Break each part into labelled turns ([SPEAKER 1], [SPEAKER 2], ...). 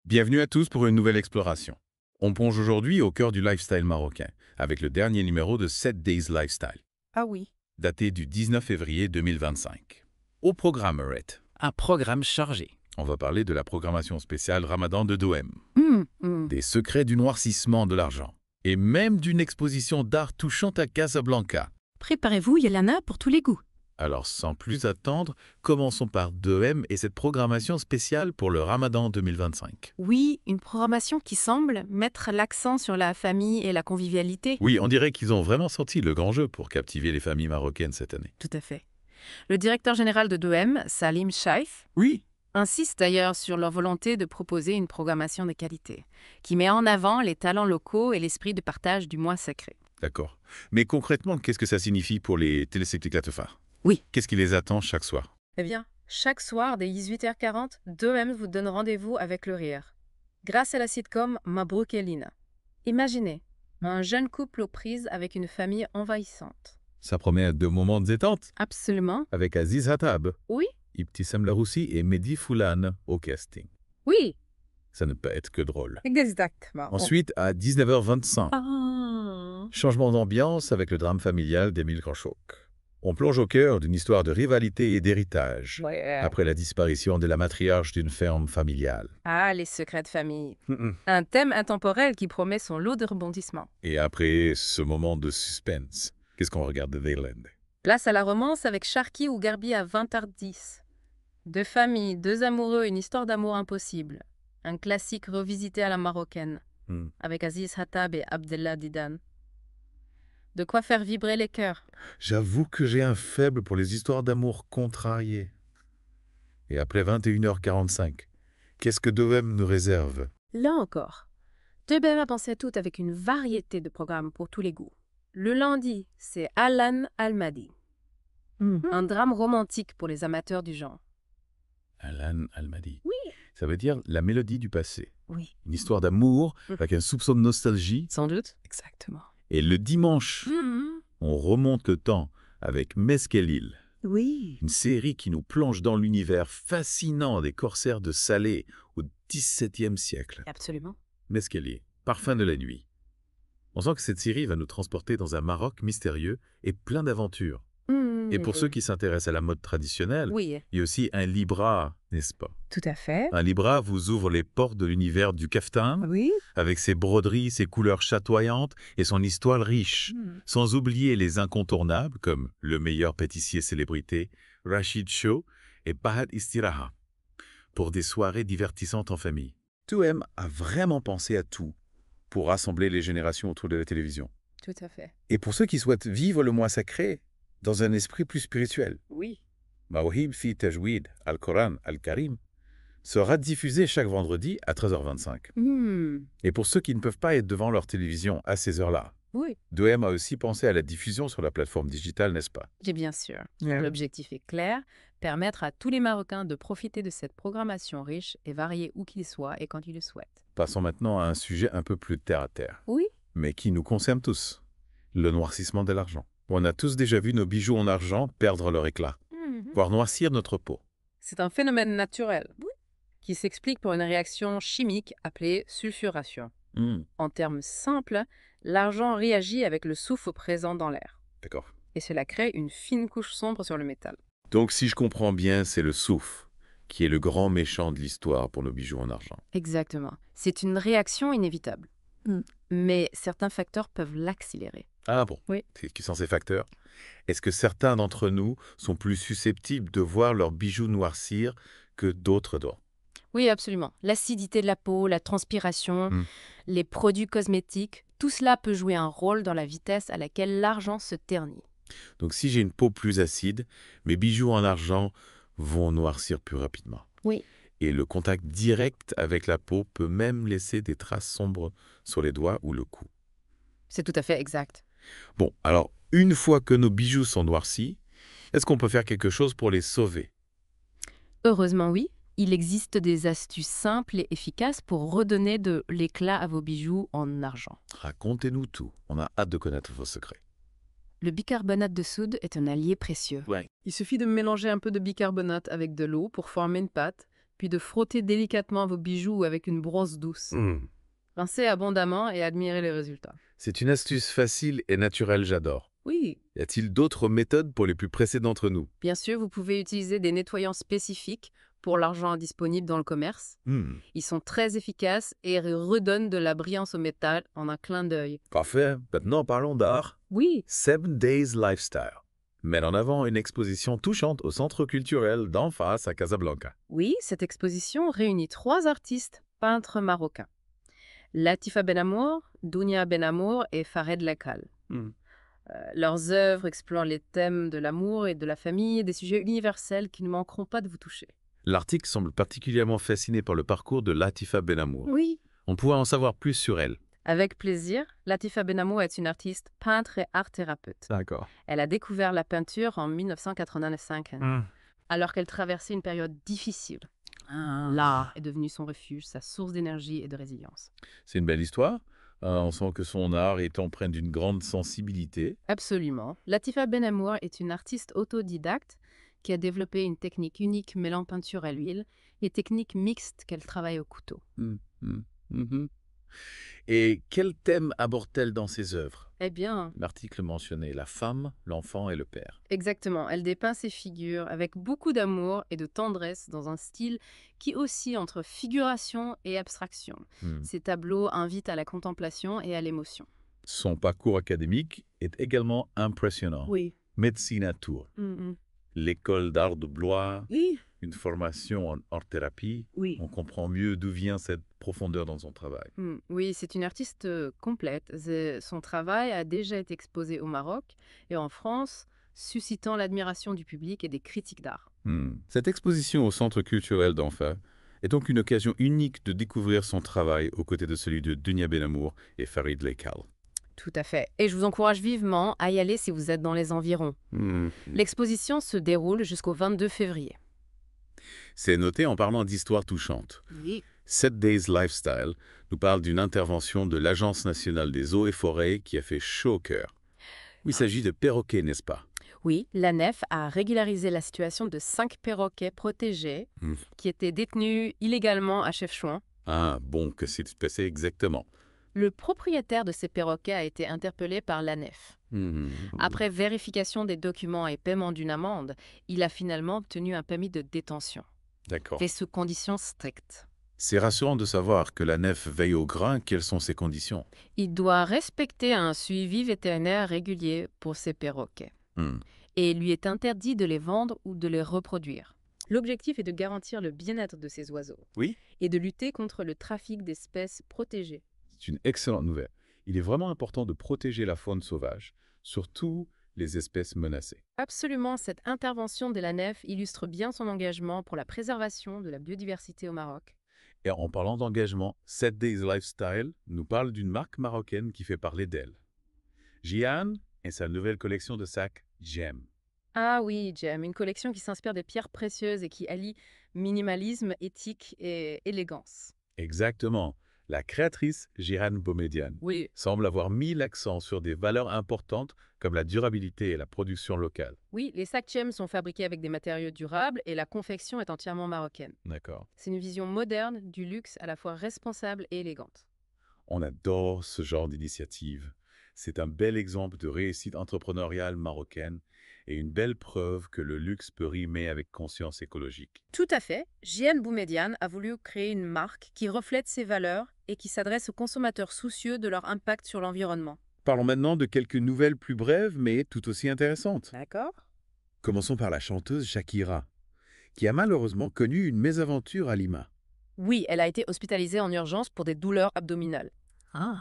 [SPEAKER 1] Bienvenue à tous pour une nouvelle exploration. On plonge aujourd'hui au cœur du lifestyle marocain, avec le dernier numéro de 7 Days Lifestyle,
[SPEAKER 2] Ah oui.
[SPEAKER 1] daté du 19 février 2025. Au programme, Red,
[SPEAKER 3] Un programme chargé.
[SPEAKER 1] on va parler de la programmation spéciale Ramadan de Dohem,
[SPEAKER 2] Mmh.
[SPEAKER 1] des secrets du noircissement de l'argent, et même d'une exposition d'art touchante à Casablanca.
[SPEAKER 2] Préparez-vous, Yelana, pour tous les goûts.
[SPEAKER 1] Alors sans plus attendre, commençons par Dohem et cette programmation spéciale pour le Ramadan 2025.
[SPEAKER 2] Oui, une programmation qui semble mettre l'accent sur la famille et la convivialité.
[SPEAKER 1] Oui, on dirait qu'ils ont vraiment sorti le grand jeu pour captiver les familles marocaines cette année.
[SPEAKER 2] Tout à fait. Le directeur général de Dohem, Salim Chaif,
[SPEAKER 1] Oui.
[SPEAKER 2] insiste d'ailleurs sur leur volonté de proposer une programmation de qualité, qui met en avant les talents locaux et l'esprit de partage du mois sacré.
[SPEAKER 1] D'accord. Mais concrètement, qu'est-ce que ça signifie pour les téléspectateurs?
[SPEAKER 2] Oui.
[SPEAKER 1] Qu'est-ce qui les attend chaque soir?
[SPEAKER 2] Eh bien, chaque soir, dès 18h40, Dohem vous donne rendez-vous avec le rire. Grâce à la sitcom Mabrouk et Lina. Imaginez, un jeune couple aux prises avec une famille envahissante.
[SPEAKER 1] Ça promet de moments de détente,
[SPEAKER 2] Absolument.
[SPEAKER 1] avec Aziz Hatab,
[SPEAKER 2] Oui.
[SPEAKER 1] Ibtissam Laroussi et Mehdi Foulane au casting.
[SPEAKER 2] Oui.
[SPEAKER 1] Ça ne peut être que drôle.
[SPEAKER 2] Exactement.
[SPEAKER 1] Ensuite, à 19h25,
[SPEAKER 2] Ah.
[SPEAKER 1] changement d'ambiance avec le drame familial d'Émile Grand-Choc. On plonge au cœur d'une histoire de rivalité et d'héritage,
[SPEAKER 2] Ouais.
[SPEAKER 1] après la disparition de la matriarche d'une ferme familiale.
[SPEAKER 2] Ah, les secrets de famille. Un thème intemporel qui promet son lot de rebondissements.
[SPEAKER 1] Et après ce moment de suspense, qu'est-ce qu'on regarde de Thailand?
[SPEAKER 2] Place à la romance avec Sharky ou Garbi à 20h10. Deux familles, deux amoureux, une histoire d'amour impossible. Un classique revisité à la marocaine, avec Aziz Hatab et Abdellah Didan. De quoi faire vibrer les cœurs.
[SPEAKER 1] J'avoue que j'ai un faible pour les histoires d'amour contrariées. Et après 21h45, qu'est-ce que Dohem nous réserve?
[SPEAKER 2] Là encore, Dohem a pensé à tout avec une variété de programmes pour tous les goûts. Le lundi, c'est Alan Almadi. Un drame romantique pour les amateurs du genre.
[SPEAKER 1] Alan Almadi.
[SPEAKER 2] Oui.
[SPEAKER 1] Ça veut dire la mélodie du passé.
[SPEAKER 2] Oui.
[SPEAKER 1] Une histoire d'amour avec un soupçon de nostalgie.
[SPEAKER 2] Sans doute. Exactement.
[SPEAKER 1] Et le dimanche, on remonte le temps avec Meskelil.
[SPEAKER 2] Oui.
[SPEAKER 1] Une série qui nous plonge dans l'univers fascinant des corsaires de Salé au XVIIe siècle.
[SPEAKER 2] Absolument.
[SPEAKER 1] Meskelil, parfum de la nuit. On sent que cette série va nous transporter dans un Maroc mystérieux et plein d'aventures. Et pour ceux qui s'intéressent à la mode traditionnelle,
[SPEAKER 2] Oui,
[SPEAKER 1] il y a aussi un libra, n'est-ce pas?
[SPEAKER 2] tout à fait.
[SPEAKER 1] Un libra vous ouvre les portes de l'univers du kaftan,
[SPEAKER 2] Oui.
[SPEAKER 1] avec ses broderies, ses couleurs chatoyantes et son histoire riche. Sans oublier les incontournables comme le meilleur pâtissier célébrité, Rachid Chow et Bahad Istiraha, pour des soirées divertissantes en famille. Dohem a vraiment pensé à tout pour rassembler les générations autour de la télévision.
[SPEAKER 2] Tout à fait.
[SPEAKER 1] Et pour ceux qui souhaitent vivre le mois sacré dans un esprit plus spirituel,
[SPEAKER 2] Oui.
[SPEAKER 1] Mawahib fi Tajwid al-Quran al-Karim sera diffusé chaque vendredi à 13h25. Et pour ceux qui ne peuvent pas être devant leur télévision à ces heures-là,
[SPEAKER 2] Oui.
[SPEAKER 1] Dohem a aussi pensé à la diffusion sur la plateforme digitale, n'est-ce pas?
[SPEAKER 2] J'ai bien sûr. L'objectif est clair, permettre à tous les Marocains de profiter de cette programmation riche et variée où qu'ils soient et quand ils le souhaitent.
[SPEAKER 1] Passons maintenant à un sujet un peu plus terre-à-terre,
[SPEAKER 2] Oui.
[SPEAKER 1] mais qui nous concerne tous, le noircissement de l'argent. On a tous déjà vu nos bijoux en argent perdre leur éclat, voire noircir notre peau.
[SPEAKER 2] C'est un phénomène naturel qui s'explique par une réaction chimique appelée sulfuration. En termes simples, l'argent réagit avec le soufre présent dans l'air.
[SPEAKER 1] D'accord.
[SPEAKER 2] Et cela crée une fine couche sombre sur le métal.
[SPEAKER 1] Donc si je comprends bien, c'est le soufre qui est le grand méchant de l'histoire pour nos bijoux en argent.
[SPEAKER 2] Exactement. C'est une réaction inévitable. Mais certains facteurs peuvent l'accélérer.
[SPEAKER 1] Ah bon?
[SPEAKER 2] Oui.
[SPEAKER 1] Qui sont ces facteurs? Est-ce que certains d'entre nous sont plus susceptibles de voir leurs bijoux noircir que d'autres doigts?
[SPEAKER 2] Oui, absolument. L'acidité de la peau, la transpiration, les produits cosmétiques, tout cela peut jouer un rôle dans la vitesse à laquelle l'argent se ternit.
[SPEAKER 1] Donc si j'ai une peau plus acide, mes bijoux en argent vont noircir plus rapidement.
[SPEAKER 2] Oui.
[SPEAKER 1] Et le contact direct avec la peau peut même laisser des traces sombres sur les doigts ou le cou.
[SPEAKER 2] C'est tout à fait exact.
[SPEAKER 1] Bon, alors, une fois que nos bijoux sont noircis, est-ce qu'on peut faire quelque chose pour les sauver?
[SPEAKER 2] Heureusement, oui. Il existe des astuces simples et efficaces pour redonner de l'éclat à vos bijoux en argent.
[SPEAKER 1] Racontez-nous tout. On a hâte de connaître vos secrets.
[SPEAKER 2] Le bicarbonate de soude est un allié précieux.
[SPEAKER 1] Ouais.
[SPEAKER 4] Il suffit de mélanger un peu de bicarbonate avec de l'eau pour former une pâte,
[SPEAKER 2] puis de frotter délicatement vos bijoux avec une brosse douce. Rincez abondamment et admirez les résultats.
[SPEAKER 1] C'est une astuce facile et naturelle, j'adore.
[SPEAKER 2] Oui,
[SPEAKER 1] Y a-t-il d'autres méthodes pour les plus pressés d'entre nous?
[SPEAKER 2] bien sûr, vous pouvez utiliser des nettoyants spécifiques pour l'argent disponible dans le commerce. Ils sont très efficaces et redonnent de la brillance au métal en un clin d'œil.
[SPEAKER 1] Parfait. Maintenant, parlons d'art.
[SPEAKER 2] Oui,
[SPEAKER 1] 7 Days Lifestyle met en avant une exposition touchante au Centre culturel d'en face à Casablanca.
[SPEAKER 2] oui, cette exposition réunit 3 artistes peintres marocains. Latifa Benamour, Dounia Benamour et Fared Lekal. Leurs œuvres explorent les thèmes de l'amour et de la famille, des sujets universels qui ne manqueront pas de vous toucher.
[SPEAKER 1] L'article semble particulièrement fasciné par le parcours de Latifa Benamour.
[SPEAKER 2] Oui.
[SPEAKER 1] On pourrait en savoir plus sur elle.
[SPEAKER 2] Avec plaisir, Latifa Benamour est une artiste peintre et art-thérapeute.
[SPEAKER 1] D'accord.
[SPEAKER 2] Elle a découvert la peinture en 1985, alors qu'elle traversait une période difficile. L'art est devenu son refuge, sa source d'énergie et de résilience.
[SPEAKER 1] C'est une belle histoire. On sent que son art est empreint d'une grande sensibilité.
[SPEAKER 2] Absolument. Latifa Benamour est une artiste autodidacte qui a développé une technique unique mêlant peinture à l'huile et technique mixte qu'elle travaille au couteau.
[SPEAKER 1] Et quel thème aborde-t-elle dans ses œuvres?
[SPEAKER 2] Eh bien,
[SPEAKER 1] L'article mentionnait la femme, l'enfant et le père.
[SPEAKER 2] exactement. Elle dépeint ses figures avec beaucoup d'amour et de tendresse dans un style qui oscille entre figuration et abstraction. Ses tableaux invitent à la contemplation et à l'émotion.
[SPEAKER 1] Son parcours académique est également impressionnant.
[SPEAKER 2] Oui.
[SPEAKER 1] Médecine à Tours, l'école d'art de Blois,
[SPEAKER 2] Oui.
[SPEAKER 1] une formation en art-thérapie.
[SPEAKER 2] Oui.
[SPEAKER 1] On comprend mieux d'où vient cette profondeur dans son travail.
[SPEAKER 2] Oui, c'est une artiste complète. Son travail a déjà été exposé au Maroc et en France, suscitant l'admiration du public et des critiques d'art.
[SPEAKER 1] Cette exposition au Centre culturel d'Enfer est donc une occasion unique de découvrir son travail aux côtés de celui de Dounia Benamour et Farid Lekal.
[SPEAKER 2] Tout à fait. Et je vous encourage vivement à y aller si vous êtes dans les environs. L'exposition se déroule jusqu'au 22 février.
[SPEAKER 1] C'est noté en parlant d'histoire touchante.
[SPEAKER 2] Oui.
[SPEAKER 1] 7 Days Lifestyle nous parle d'une intervention de l'Agence nationale des eaux et forêts qui a fait chaud au cœur. Il s'agit de perroquets, n'est-ce pas?
[SPEAKER 2] Oui, l'ANEF a régularisé la situation de 5 perroquets protégés qui étaient détenus illégalement à Chefchaouen.
[SPEAKER 1] Ah, bon, que s'est passé exactement?
[SPEAKER 2] Le propriétaire de ces perroquets a été interpellé par l'ANEF. Après vérification des documents et paiement d'une amende, il a finalement obtenu un permis de détention,
[SPEAKER 1] D'accord.
[SPEAKER 2] fait sous conditions strictes.
[SPEAKER 1] C'est rassurant de savoir que la nef veille au grain. Quelles sont ces conditions?
[SPEAKER 2] Il doit respecter un suivi vétérinaire régulier pour ces perroquets. Et il lui est interdit de les vendre ou de les reproduire. L'objectif est de garantir le bien-être de ces oiseaux.
[SPEAKER 1] Oui.
[SPEAKER 2] Et de lutter contre le trafic d'espèces protégées.
[SPEAKER 1] C'est une excellente nouvelle. Il est vraiment important de protéger la faune sauvage, surtout les espèces menacées.
[SPEAKER 2] Absolument, cette intervention de l'ANEF illustre bien son engagement pour la préservation de la biodiversité au Maroc.
[SPEAKER 1] Et en parlant d'engagement, 7 Days Lifestyle nous parle d'une marque marocaine qui fait parler d'elle. Jihan et sa nouvelle collection de sacs Gem.
[SPEAKER 2] Ah oui, Jem, une collection qui s'inspire des pierres précieuses et qui allie minimalisme, éthique et élégance.
[SPEAKER 1] Exactement. La créatrice Jihan Boumedian
[SPEAKER 2] Oui.
[SPEAKER 1] semble avoir mis l'accent sur des valeurs importantes comme la durabilité et la production locale.
[SPEAKER 2] Oui, les sacs Jem sont fabriqués avec des matériaux durables et la confection est entièrement marocaine.
[SPEAKER 1] D'accord.
[SPEAKER 2] C'est une vision moderne du luxe à la fois responsable et élégante.
[SPEAKER 1] On adore ce genre d'initiative. C'est un bel exemple de réussite entrepreneuriale marocaine et une belle preuve que le luxe peut rimer avec conscience écologique.
[SPEAKER 2] Tout à fait. Jihan Boumedian a voulu créer une marque qui reflète ses valeurs et qui s'adresse aux consommateurs soucieux de leur impact sur l'environnement.
[SPEAKER 1] Parlons maintenant de quelques nouvelles plus brèves mais tout aussi intéressantes.
[SPEAKER 2] D'accord.
[SPEAKER 1] Commençons par la chanteuse Shakira, qui a malheureusement connu une mésaventure à Lima.
[SPEAKER 2] Oui, elle a été hospitalisée en urgence pour des douleurs abdominales.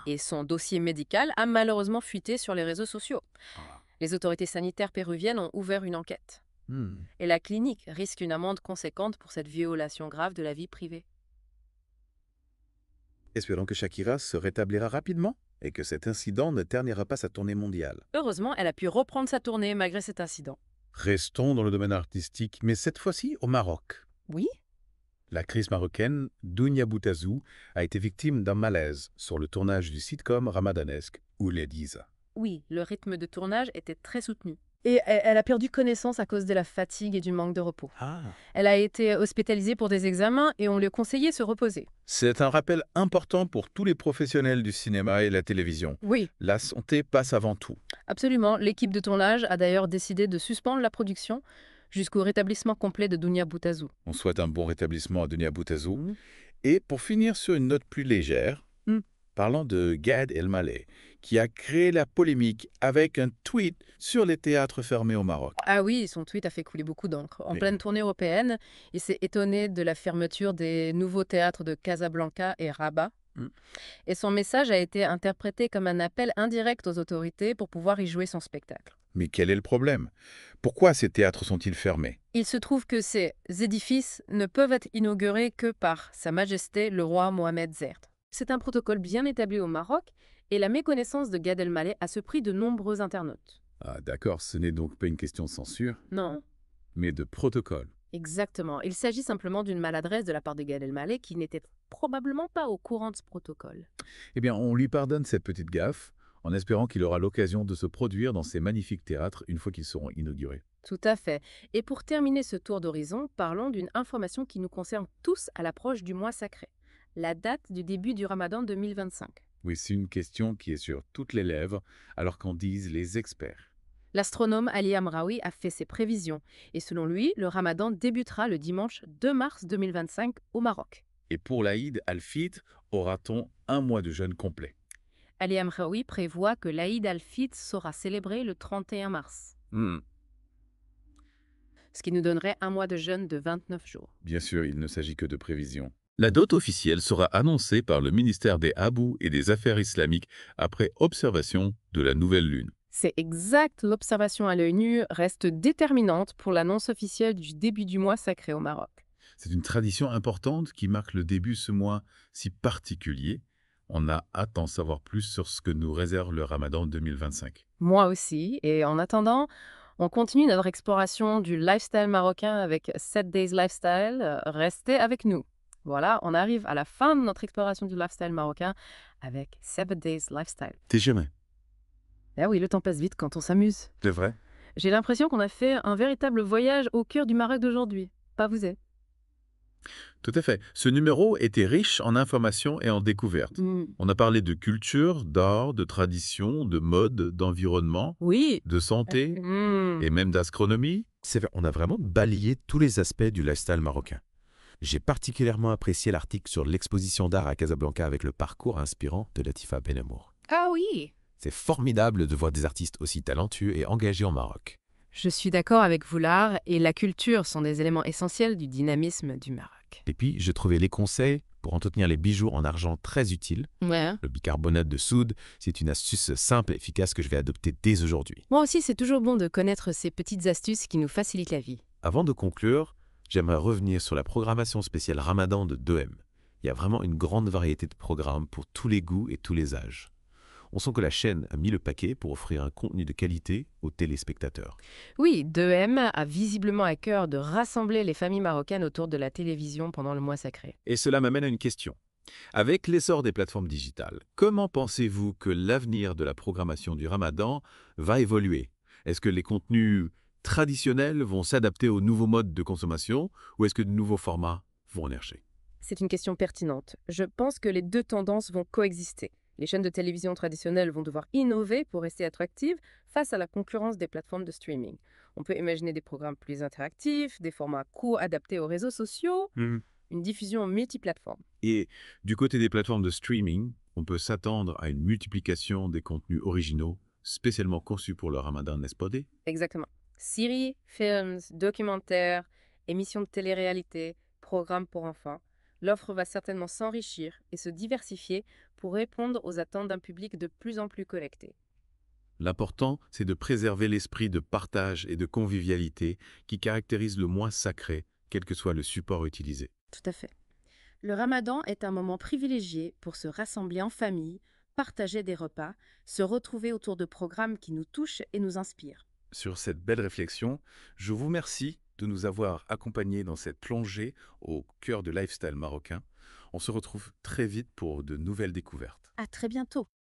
[SPEAKER 2] Et son dossier médical a malheureusement fuité sur les réseaux sociaux. Les autorités sanitaires péruviennes ont ouvert une enquête. Et la clinique risque une amende conséquente pour cette violation grave de la vie privée.
[SPEAKER 1] Espérons que Shakira se rétablira rapidement et que cet incident ne ternira pas sa tournée mondiale.
[SPEAKER 2] Heureusement, elle a pu reprendre sa tournée malgré cet incident.
[SPEAKER 1] Restons dans le domaine artistique, mais cette fois-ci au Maroc.
[SPEAKER 2] Oui.
[SPEAKER 1] L'actrice marocaine Dounia Boutazou a été victime d'un malaise sur le tournage du sitcom ramadanesque Oulediza.
[SPEAKER 2] Oui, le rythme de tournage était très soutenu. Et elle a perdu connaissance à cause de la fatigue et du manque de repos.
[SPEAKER 3] Ah.
[SPEAKER 2] Elle a été hospitalisée pour des examens et on lui a conseillé de se reposer.
[SPEAKER 3] C'est un rappel important pour tous les professionnels du cinéma et la télévision.
[SPEAKER 2] Oui,
[SPEAKER 3] La santé passe avant tout.
[SPEAKER 2] absolument. L'équipe de tournage a d'ailleurs décidé de suspendre la production jusqu'au rétablissement complet de Dounia Boutazou.
[SPEAKER 3] On souhaite un bon rétablissement à Dunia Boutazou.
[SPEAKER 2] Mhm.
[SPEAKER 3] Et pour finir sur une note plus légère,
[SPEAKER 2] Mm.
[SPEAKER 3] parlons de Gad Elmaleh, qui a créé la polémique avec un tweet sur les théâtres fermés au Maroc.
[SPEAKER 2] Ah oui, son tweet a fait couler beaucoup d'encre. En
[SPEAKER 3] Oui.
[SPEAKER 2] pleine tournée européenne, il s'est étonné de la fermeture des nouveaux théâtres de Casablanca et Rabat.
[SPEAKER 3] Mm.
[SPEAKER 2] Et son message a été interprété comme un appel indirect aux autorités pour pouvoir y jouer son spectacle.
[SPEAKER 3] Mais quel est le problème? Pourquoi ces théâtres sont-ils fermés?
[SPEAKER 2] Il se trouve que ces édifices ne peuvent être inaugurés que par Sa Majesté le roi Mohamed Zerd. C'est un protocole bien établi au Maroc et la méconnaissance de Gad Elmaleh a surpris de nombreux internautes.
[SPEAKER 3] Ah d'accord, ce n'est donc pas une question de censure,
[SPEAKER 2] Non,
[SPEAKER 3] mais de protocole.
[SPEAKER 2] exactement. Il s'agit simplement d'une maladresse de la part de Gad Elmaleh qui n'était probablement pas au courant de ce protocole.
[SPEAKER 3] Eh bien, on lui pardonne cette petite gaffe, en espérant qu'il aura l'occasion de se produire dans ces magnifiques théâtres une fois qu'ils seront inaugurés.
[SPEAKER 2] Tout à fait. Et pour terminer ce tour d'horizon, parlons d'une information qui nous concerne tous à l'approche du mois sacré. La date du début du Ramadan 2025.
[SPEAKER 3] Oui, c'est une question qui est sur toutes les lèvres, alors qu'en disent les experts.
[SPEAKER 2] L'astronome Ali Amraoui a fait ses prévisions. Et selon lui, le Ramadan débutera le dimanche 2 mars 2025 au Maroc.
[SPEAKER 3] Et pour l'Aïd al-Fitr, aura-t-on un mois de jeûne complet?
[SPEAKER 2] Ali Amraoui prévoit que l'Aïd al-Fitr sera célébré le 31 mars, ce qui nous donnerait un mois de jeûne de 29 jours.
[SPEAKER 3] Bien sûr, il ne s'agit que de prévisions.
[SPEAKER 1] La date officielle sera annoncée par le ministère des Habous et des Affaires islamiques après observation de la nouvelle lune.
[SPEAKER 2] C'est exact, l'observation à l'œil nu reste déterminante pour l'annonce officielle du début du mois sacré au Maroc.
[SPEAKER 1] C'est une tradition importante qui marque le début de ce mois si particulier. On a hâte d'en savoir plus sur ce que nous réserve le Ramadan 2025.
[SPEAKER 2] Moi aussi, et en attendant, on continue notre exploration du lifestyle marocain avec 7 Days Lifestyle. Restez avec nous. Voilà, on arrive à la fin de notre exploration du lifestyle marocain avec 7 Days Lifestyle.
[SPEAKER 1] T'es jamais.
[SPEAKER 2] Ah oui, le temps passe vite quand on s'amuse.
[SPEAKER 1] C'est vrai?
[SPEAKER 2] J'ai l'impression qu'on a fait un véritable voyage au cœur du Maroc d'aujourd'hui. Pas vous êtes?
[SPEAKER 1] Tout à fait. Ce numéro était riche en informations et en découvertes. On a parlé de culture, d'art, de tradition, de mode, d'environnement,
[SPEAKER 2] Oui.
[SPEAKER 1] de santé et même d'astronomie.
[SPEAKER 4] On a vraiment balayé tous les aspects du lifestyle marocain. J'ai particulièrement apprécié l'article sur l'exposition d'art à Casablanca avec le parcours inspirant de Latifa Benamour.
[SPEAKER 2] Ah oui.
[SPEAKER 4] C'est formidable de voir des artistes aussi talentueux et engagés au Maroc.
[SPEAKER 2] Je suis d'accord avec vous, l'art et la culture sont des éléments essentiels du dynamisme du Maroc.
[SPEAKER 4] Et puis, je trouvais les conseils pour entretenir les bijoux en argent très utiles.
[SPEAKER 2] Ouais.
[SPEAKER 4] Le bicarbonate de soude, c'est une astuce simple et efficace que je vais adopter dès aujourd'hui.
[SPEAKER 2] Moi aussi, c'est toujours bon de connaître ces petites astuces qui nous facilitent la vie.
[SPEAKER 4] Avant de conclure, j'aimerais revenir sur la programmation spéciale Ramadan de 2M. Il y a vraiment une grande variété de programmes pour tous les goûts et tous les âges. On sent que la chaîne a mis le paquet pour offrir un contenu de qualité aux téléspectateurs.
[SPEAKER 2] Oui, 2M a visiblement à cœur de rassembler les familles marocaines autour de la télévision pendant le mois sacré.
[SPEAKER 1] Et cela m'amène à une question. Avec l'essor des plateformes digitales, comment pensez-vous que l'avenir de la programmation du Ramadan va évoluer? Est-ce que les contenus traditionnels vont s'adapter aux nouveaux modes de consommation ou est-ce que de nouveaux formats vont émerger?
[SPEAKER 2] C'est une question pertinente. Je pense que les deux tendances vont coexister. Les chaînes de télévision traditionnelles vont devoir innover pour rester attractives face à la concurrence des plateformes de streaming. On peut imaginer des programmes plus interactifs, des formats courts adaptés aux réseaux sociaux, une diffusion multiplateforme.
[SPEAKER 1] Et du côté des plateformes de streaming, on peut s'attendre à une multiplication des contenus originaux spécialement conçus pour le Ramadan, n'est-ce pas?
[SPEAKER 2] Exactement. Séries, films, documentaires, émissions de télé-réalité, programmes pour enfants. L'offre va certainement s'enrichir et se diversifier pour répondre aux attentes d'un public de plus en plus connecté.
[SPEAKER 1] L'important, c'est de préserver l'esprit de partage et de convivialité qui caractérise le mois sacré, quel que soit le support utilisé.
[SPEAKER 2] Tout à fait. Le Ramadan est un moment privilégié pour se rassembler en famille, partager des repas, se retrouver autour de programmes qui nous touchent et nous inspirent.
[SPEAKER 3] Sur cette belle réflexion, je vous remercie de nous avoir accompagnés dans cette plongée au cœur de lifestyle marocain. On se retrouve très vite pour de nouvelles découvertes.
[SPEAKER 2] À très bientôt.